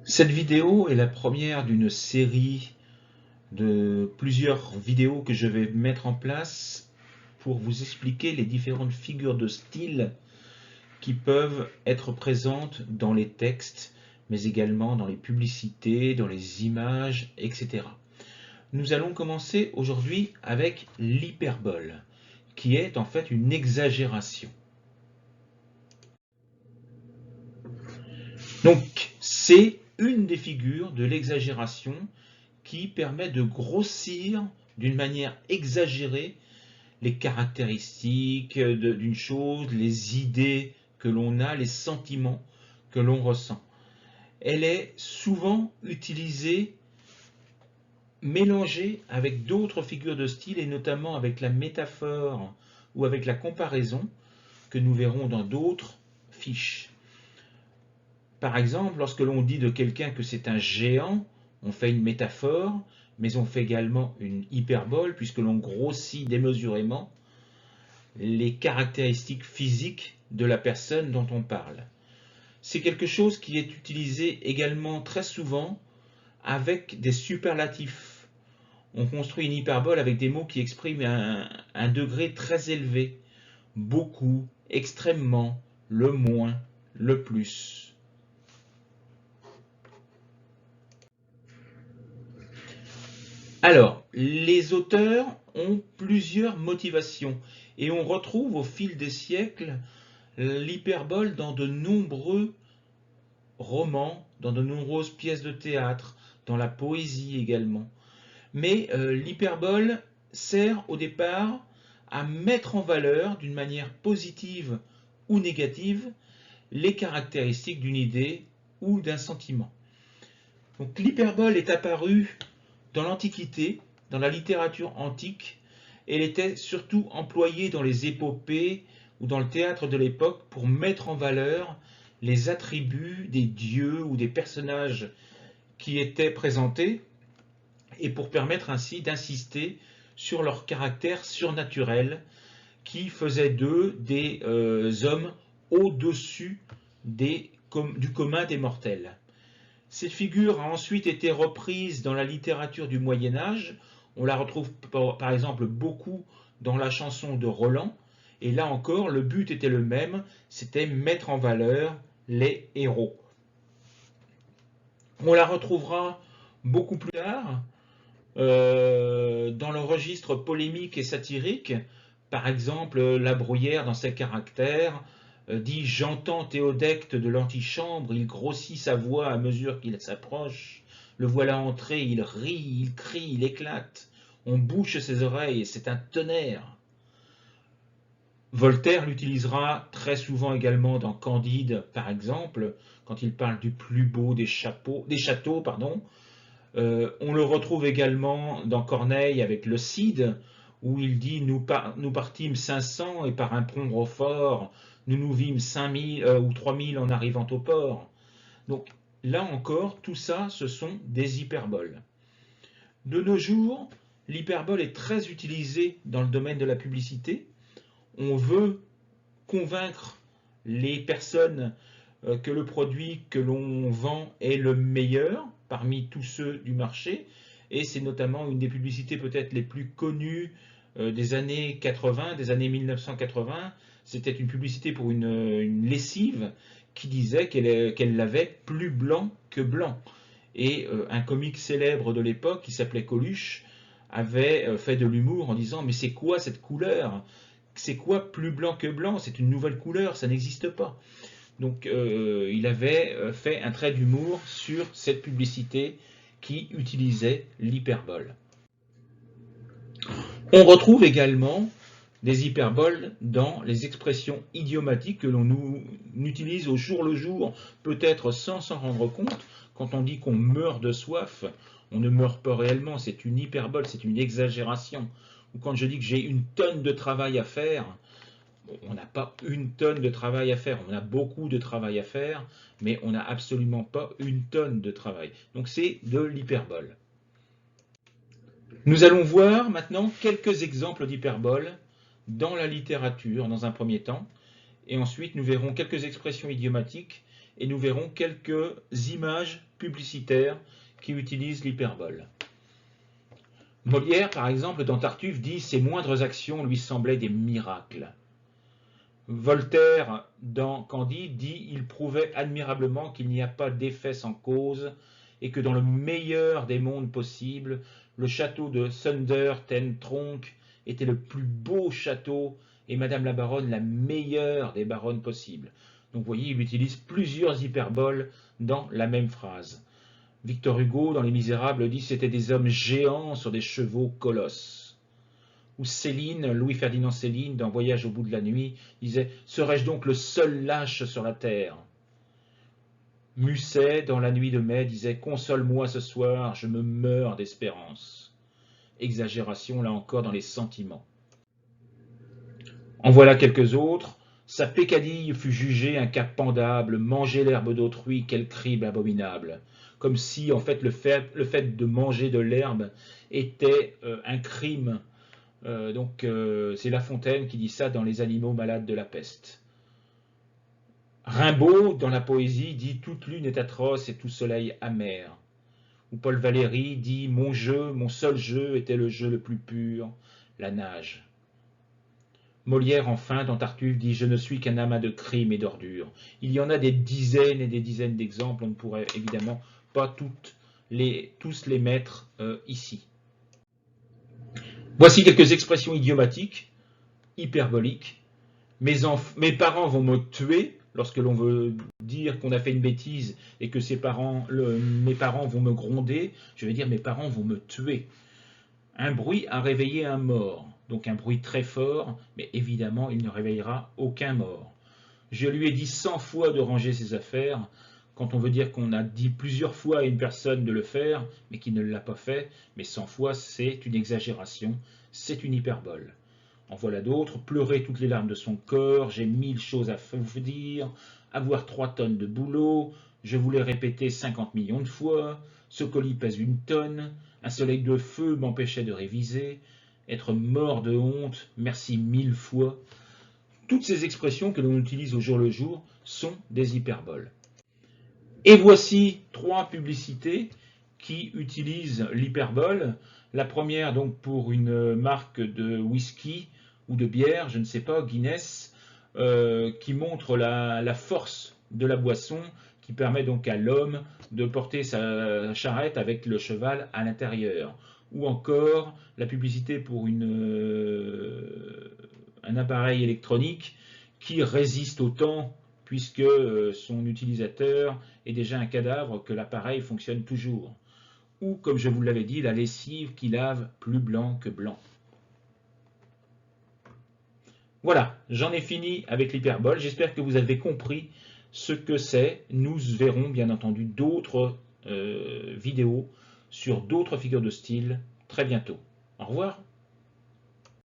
Cette vidéo est la première d'une série de plusieurs vidéos que je vais mettre en place pour vous expliquer les différentes figures de style qui peuvent être présentes dans les textes, mais également dans les publicités, dans les images, etc. Nous allons commencer aujourd'hui avec l'hyperbole, qui est en fait une exagération. Donc, c'est une des figures de l'exagération qui permet de grossir d'une manière exagérée les caractéristiques d'une chose, les idées que l'on a, les sentiments que l'on ressent. Elle est souvent utilisée, mélangée avec d'autres figures de style et notamment avec la métaphore ou avec la comparaison que nous verrons dans d'autres fiches. Par exemple, lorsque l'on dit de quelqu'un que c'est un géant, on fait une métaphore, mais on fait également une hyperbole, puisque l'on grossit démesurément les caractéristiques physiques de la personne dont on parle. C'est quelque chose qui est utilisé également très souvent avec des superlatifs. On construit une hyperbole avec des mots qui expriment un degré très élevé. Beaucoup, extrêmement, le moins, le plus. Alors, les auteurs ont plusieurs motivations et on retrouve au fil des siècles l'hyperbole dans de nombreux romans, dans de nombreuses pièces de théâtre, dans la poésie également. Mais l'hyperbole sert au départ à mettre en valeur d'une manière positive ou négative les caractéristiques d'une idée ou d'un sentiment. Donc l'hyperbole est apparue dans l'Antiquité, dans la littérature antique, elle était surtout employée dans les épopées ou dans le théâtre de l'époque pour mettre en valeur les attributs des dieux ou des personnages qui étaient présentés et pour permettre ainsi d'insister sur leur caractère surnaturel qui faisait d'eux des hommes au-dessus du commun des mortels. Cette figure a ensuite été reprise dans la littérature du Moyen-Âge. On la retrouve par exemple beaucoup dans la chanson de Roland. Et là encore, le but était le même, c'était mettre en valeur les héros. On la retrouvera beaucoup plus tard dans le registre polémique et satirique. Par exemple, La Bruyère, dans ses caractères, dit « J'entends Théodecte de l'antichambre, il grossit sa voix à mesure qu'il s'approche. Le voilà entré, il rit, il crie, il éclate. On bouche ses oreilles, c'est un tonnerre. » Voltaire l'utilisera très souvent également dans Candide, par exemple, quand il parle du plus beau des châteaux. On le retrouve également dans Corneille avec le Cid, où il dit nous partîmes 500 et par un prompt Rochefort, nous nous vîmes 5000 ou 3000 en arrivant au port. Donc là encore, tout ça, ce sont des hyperboles. De nos jours, l'hyperbole est très utilisée dans le domaine de la publicité. On veut convaincre les personnes que le produit que l'on vend est le meilleur parmi tous ceux du marché. Et c'est notamment une des publicités peut-être les plus connues des années 80, des années 1980. C'était une publicité pour une lessive qui disait qu'elle l'avait plus blanc que blanc. Et un comique célèbre de l'époque qui s'appelait Coluche avait fait de l'humour en disant « Mais c'est quoi cette couleur ? C'est quoi plus blanc que blanc? C'est une nouvelle couleur, ça n'existe pas. » Donc il avait fait un trait d'humour sur cette publicité qui utilisait l'hyperbole. On retrouve également des hyperboles dans les expressions idiomatiques que l'on utilise au jour le jour, peut-être sans s'en rendre compte. Quand on dit qu'on meurt de soif, on ne meurt pas réellement, c'est une hyperbole, c'est une exagération. Ou quand je dis que j'ai une tonne de travail à faire, on n'a pas une tonne de travail à faire, on a beaucoup de travail à faire, mais on n'a absolument pas une tonne de travail. Donc c'est de l'hyperbole. Nous allons voir maintenant quelques exemples d'hyperbole dans la littérature dans un premier temps, et ensuite nous verrons quelques expressions idiomatiques et nous verrons quelques images publicitaires qui utilisent l'hyperbole. Molière, par exemple, dans Tartuffe, dit « Ses moindres actions lui semblaient des miracles ». Voltaire, dans Candide, dit « Il prouvait admirablement qu'il n'y a pas d'effet sans cause et que dans le meilleur des mondes possibles, le château de Thunder ten Tronckh était le plus beau château et Madame la baronne la meilleure des baronnes possibles. » Donc vous voyez, il utilise plusieurs hyperboles dans la même phrase. Victor Hugo, dans Les Misérables, dit « C'étaient des hommes géants sur des chevaux colosses ». Ou Céline, Louis-Ferdinand Céline, dans Voyage au bout de la nuit, disait « Serais-je donc le seul lâche sur la terre ?» Musset, dans La nuit de mai, disait « Console-moi ce soir, je me meurs d'espérance ». Exagération, là encore, dans les sentiments. En voilà quelques autres. Sa peccadille fut jugée un cas pendable, manger l'herbe d'autrui, quel crime abominable. Comme si, en fait, le fait de manger de l'herbe était un crime. C'est La Fontaine qui dit ça dans Les animaux malades de la peste. Rimbaud, dans la poésie, dit « Toute lune est atroce et tout soleil amer ». Ou Paul Valéry dit « Mon jeu, mon seul jeu était le jeu le plus pur, la nage ». Molière, enfin, dans Tartuffe, dit « Je ne suis qu'un amas de crimes et d'ordures ». Il y en a des dizaines et des dizaines d'exemples, on ne pourrait évidemment pas tous les mettre ici. Voici quelques expressions idiomatiques, hyperboliques. Mes parents vont me tuer, lorsque l'on veut dire qu'on a fait une bêtise et que mes parents vont me gronder, je vais dire mes parents vont me tuer. Un bruit a réveillé un mort, donc un bruit très fort, mais évidemment il ne réveillera aucun mort. Je lui ai dit 100 fois de ranger ses affaires, quand on veut dire qu'on a dit plusieurs fois à une personne de le faire, mais qu'il ne l'a pas fait, mais 100 fois c'est une exagération, c'est une hyperbole. En voilà d'autres, pleurer toutes les larmes de son corps, j'ai 1000 choses à vous dire, avoir 3 tonnes de boulot, je vous l'ai répété 50 millions de fois, ce colis pèse 1 tonne, un soleil de feu m'empêchait de réviser, être mort de honte, merci 1000 fois. Toutes ces expressions que l'on utilise au jour le jour sont des hyperboles. Et voici 3 publicités qui utilisent l'hyperbole. La première donc pour une marque de whisky ou de bière, je ne sais pas, Guinness, qui montre la force de la boisson, qui permet donc à l'homme de porter sa charrette avec le cheval à l'intérieur. Ou encore la publicité pour un appareil électronique qui résiste au temps, puisque son utilisateur est déjà un cadavre, que l'appareil fonctionne toujours. Ou, comme je vous l'avais dit, la lessive qui lave plus blanc que blanc. Voilà, j'en ai fini avec l'hyperbole. J'espère que vous avez compris ce que c'est. Nous verrons bien entendu d'autres vidéos sur d'autres figures de style très bientôt. Au revoir.